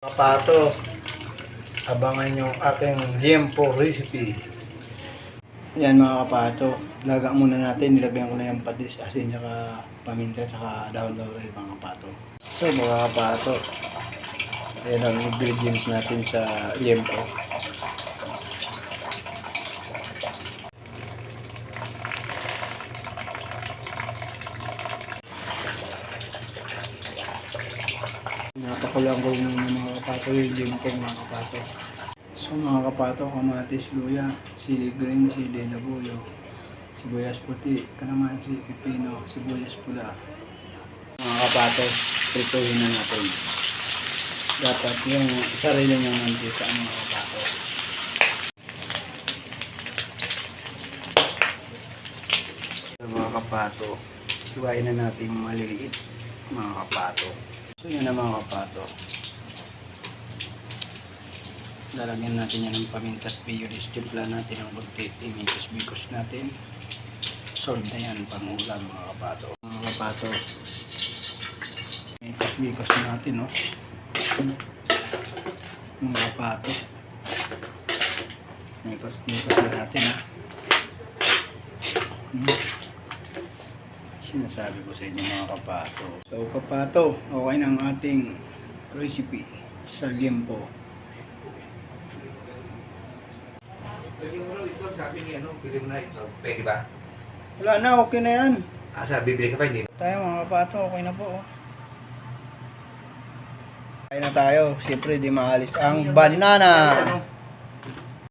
Kapato, abangan yung aking liempo recipe. Yan mga kapato, laga muna natin, nilagyan ko na yung patis, asin, saka paminta, saka daon laurel mga kapato. So mga kapato, ayan ang ingredients natin sa liempo. Napakulang ko muna mga kapato yung liempo mga kapato. So mga kapato, kamatis, luya, sili green, sili labuyo, sibuyas puti, kalamansi, pipino, sibuyas pula. Mga kapato, prituhin na natin. Dapat yung sarili niyang mantika mga kapato. So mga kapato, hiwain na natin maliliit mga kapato. So yun na mga kapato. Lalagyan natin yan ng paminta at biyulis. Timpla natin ang kunti. Imitos-bikos natin. Solve na yan pangulam mga kapato. Mga kapato. Imitos-bikos natin no. Mga kapato. Imitos-bikos na natin ha. Sinasabi ko sa inyo mga kapato. So kapato, okay na ang ating recipe sa liempo. Pwede mo na ito, sabi niya, bili mo na ito. Pwede ba? Wala na, okay na yan. Sabi, bibili ka pa, hindi? Tayo mga kapato, okay na po. Kain na tayo. Siyempre, di maalis ang banana.